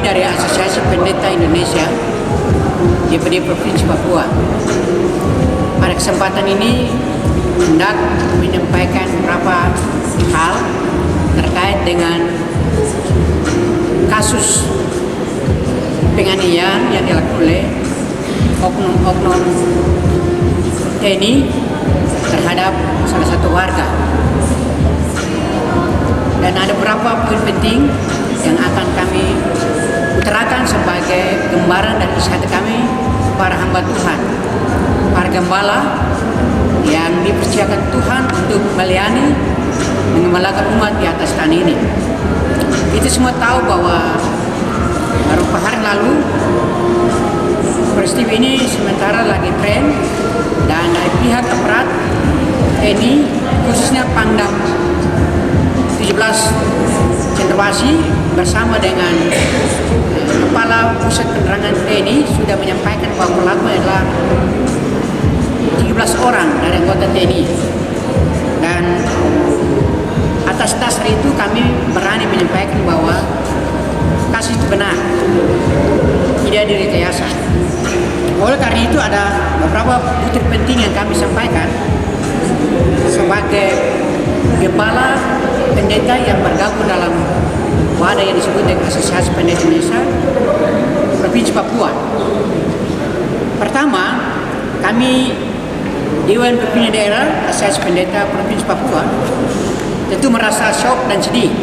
kami dari Asosiasi Pendeta Indonesia DPD Provinsi Papua. Pada kesempatan ini hendak menyampaikan beberapa hal terkait dengan kasus penganiayaan yang dilakukan oleh oknum-oknum TNI terhadap salah satu warga. Dan ada beberapa poin penting yang akan kami utarakan sebagai gambaran dan nasihat kami para hamba Tuhan, para gembala yang dipersiapkan Tuhan untuk melayani mengembalakan umat di atas tanah ini. Kita semua tahu bahwa beberapa hari lalu peristiwa ini sementara lagi tren, dan dari pihak aparat TNI khususnya Pangdam 17 Cendrawasih bersama dengan Kepala Pusat Penerangan TNI sudah menyampaikan bahwa pelaku adalah 13 orang dari anggota TNI. Dan atas dasar itu kami berani menyampaikan bahwa kasus itu benar, tidak direkayasa. Oleh karena itu ada beberapa butir penting yang kami sampaikan sebagai gembala pendeta yang bergabung dalam wadah yang disebut dengan Asosiasi Pendeta Indonesia Provinsi Papua. Pertama, kami Dewan Pimpinan Daerah Asosiasi Pendeta Provinsi Papua tentu merasa shock dan sedih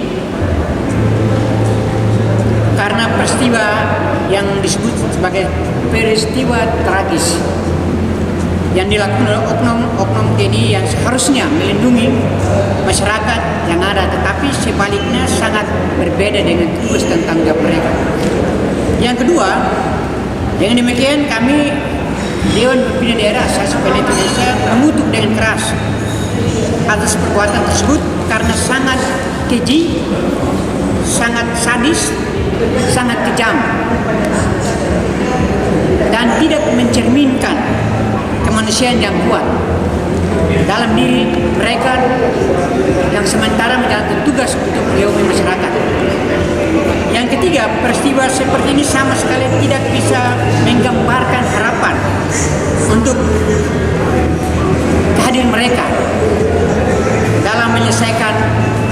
karena peristiwa yang disebut sebagai peristiwa tragis yang dilakukan oleh oknum TNI yang seharusnya melindungi masyarakat yang ada, tetapi sebaliknya sangat berbeda dengan tugas dan tanggung jawab mereka. Yang kedua, dengan demikian kami Dewan Pimpinan Daerah Asosiasi Pendeta Indonesia mengutuk dengan keras atas perbuatan tersebut karena sangat keji, sangat sadis, sangat kejam, dan tidak mencerminkan kemanusiaan yang kuat dalam diri mereka yang sementara menjalankan tugas untuk melindungi masyarakat. Yang ketiga, peristiwa seperti ini sama sekali tidak bisa menggambarkan harapan untuk kehadiran mereka dalam menyelesaikan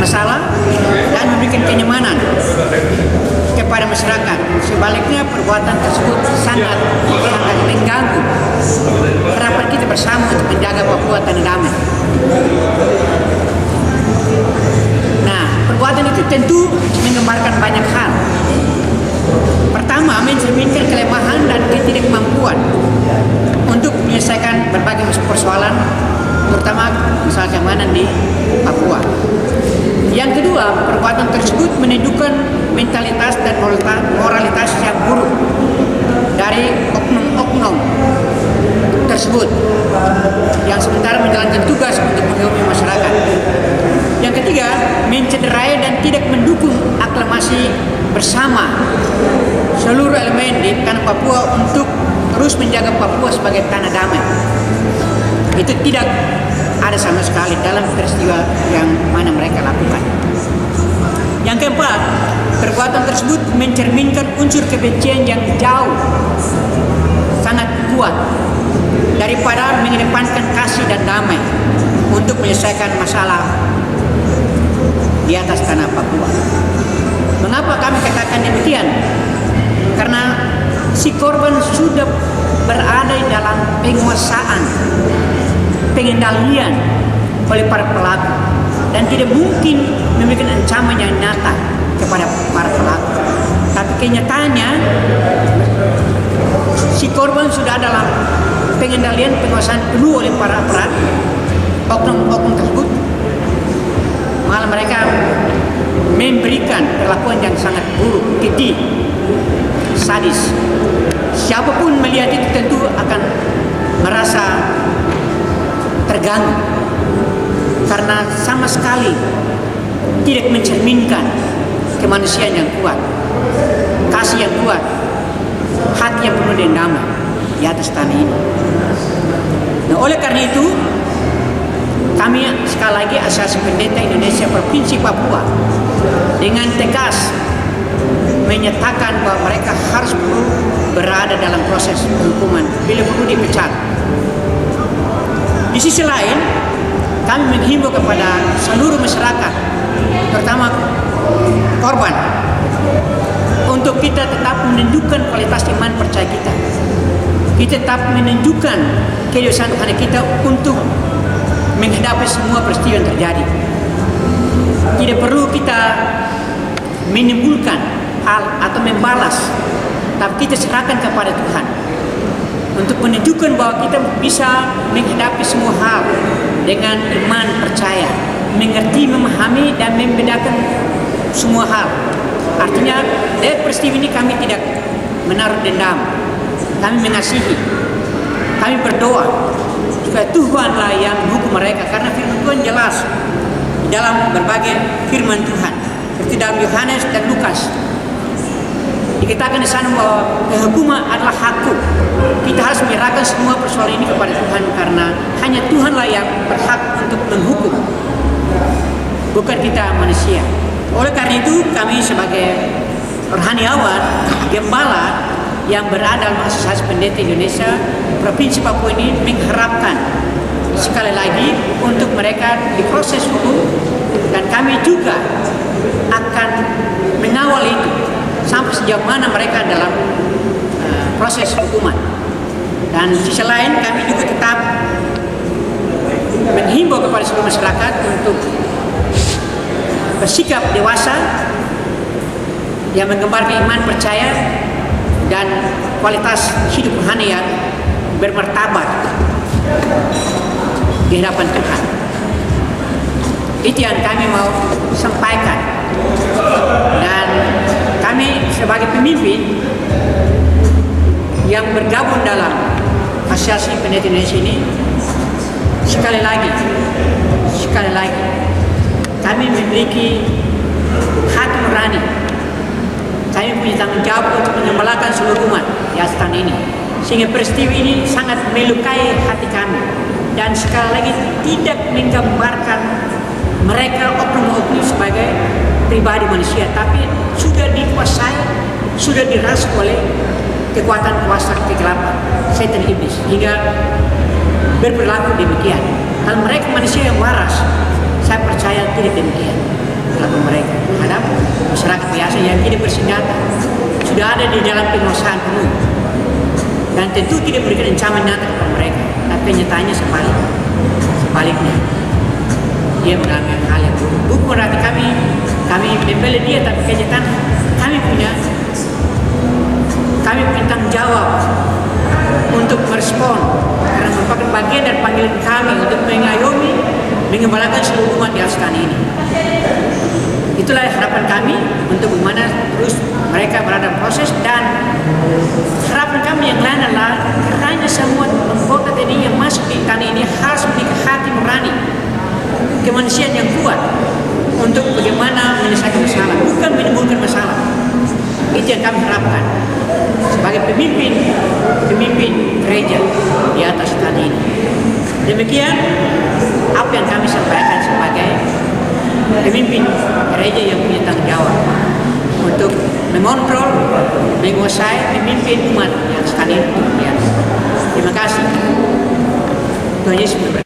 masalah dan memberikan kenyamanan kepada masyarakat. Sebaliknya, perbuatan tersebut sangat mengganggu harapan kita bersama untuk menjaga Papua tanah damai. Nah, perbuatan itu tentu menggambarkan banyak hal. Pertama, mencerminkan kelemahan dan ketidakmampuan untuk menyelesaikan berbagai persoalan, terutama masalah keamanan di Papua. Yang kedua, perbuatan tersebut menunjukkan mentalitas dan moralitas yang buruk dari oknum-oknum tersebut yang sementara menjalankan tugas untuk melindungi masyarakat. Yang ketiga, mencederai dan tidak mendukung aklamasi bersama seluruh elemen di tanah Papua untuk terus menjaga Papua sebagai tanah damai. Itu tidak ada sama sekali dalam peristiwa yang mana mereka lakukan. Yang keempat, perbuatan tersebut mencerminkan unsur kebencian yang jauh sangat kuat daripada mengedepankan kasih dan damai untuk menyelesaikan masalah di atas tanah Papua. Mengapa kami katakan demikian? Karena si korban sudah berada dalam penguasaan, pengendalian oleh para pelaku dan tidak mungkin memberikan ancaman yang nyata kepada para pelaku. Tapi kenyataannya si korban sudah dalam pengendalian, penguasaan penuh oleh para aparat oknum-oknum tersebut. Malah mereka memberikan perlakuan yang sangat buruk, keji, sadis. Siapapun melihat itu tentu akan merasa terganggu karena sama sekali tidak mencerminkan kemanusiaan yang kuat, kasih yang kuat, hati yang penuh dengan damai di atas tanah ini. Nah, oleh karena itu kami sekali lagi Asosiasi Pendeta Indonesia Provinsi Papua dengan tegas menyatakan bahwa mereka harus perlu berada dalam proses hukuman, bila perlu dipecat. Di sisi lain, kami menghimbau kepada seluruh masyarakat, terutama korban, untuk kita tetap menunjukkan kualitas iman percaya kita. Kita tetap menunjukkan kedewasaan Tuhan kita untuk menghadapi semua peristiwa yang terjadi. Tidak perlu kita menimbulkan hal atau membalas, tapi kita serahkan kepada Tuhan untuk menunjukkan bahwa kita bisa menghadapi semua hal dengan iman percaya, mengerti, memahami, dan membedakan semua hal. Artinya dari peristiwa ini kami tidak menaruh dendam, kami mengasihi, kami berdoa supaya Tuhanlah yang menghukum mereka, karena firman Tuhan jelas dalam berbagai firman Tuhan, seperti dalam Yohanes dan Lukas dikatakan di sana bahwa hukuman adalah hakku. Kita harus menyerahkan semua persoalan ini kepada Tuhan, karena hanya Tuhanlah yang berhak untuk menghukum, bukan kita manusia. Oleh karena itu kami sebagai rohaniawan, gembala yang berada dalam Asosiasi Pendeta Indonesia Provinsi Papua ini mengharapkan sekali lagi untuk mereka diproses hukum, dan kami juga akan mengawal itu sampai sejauh mana mereka dalam proses hukuman. Dan di sisi lain kami juga tetap menghimbau kepada seluruh masyarakat untuk bersikap dewasa yang menggambarkan iman percaya dan kualitas hidup rohani yang bermartabat di hadapan Tuhan. Itu yang kami mau sampaikan, dan kami sebagai pemimpin yang bergabung dalam Asosiasi Pendeta Indonesia ini, sekali lagi kami memiliki hati nurani. Kami punya tanggung jawab untuk menyembelahkan seluruh umat di Astana ini, sehingga peristiwa ini sangat melukai hati kami, dan sekali lagi tidak menggambarkan mereka oknum-oknum sebagai pribadi manusia, tapi sudah dikuasai, sudah dirasuki oleh kekuatan kuasa kegelapan setan iblis, hingga berperilaku demikian. Kalau mereka manusia yang waras, saya percaya tidak demikian perilaku mereka terhadap masyarakat biasa yang tidak bersenjata, sudah ada di dalam penguasaan penuh, dan tentu tidak memberikan ancaman nyata kepada mereka. Tapi nyatanya sebaliknya dia mengalami hal yang buruk. Bukan berarti kami membela dia, tapi kenyataan kami punya tanggung jawab untuk merespon, karena merupakan bagian dari panggilan kami untuk mengayomi, mengembalakan seluruh umat di Astana ini. Itulah harapan kami untuk bagaimana terus mereka berada dalam proses, dan harapan kami yang lain adalah kiranya semua anggota TNI yang masuk di tanah ini harus memiliki hati nurani, kemanusiaan yang kuat untuk bagaimana menyelesaikan masalah, bukan menimbulkan masalah. Itu yang kami harapkan sebagai pemimpin gereja di atas tanah ini. Demikian apa yang kami sampaikan sebagai pemimpin gereja yang punya tanggung jawab untuk mengontrol, menguasai, memimpin umat yang sekali ini. Terima kasih. Tuhan Yesus memberkati.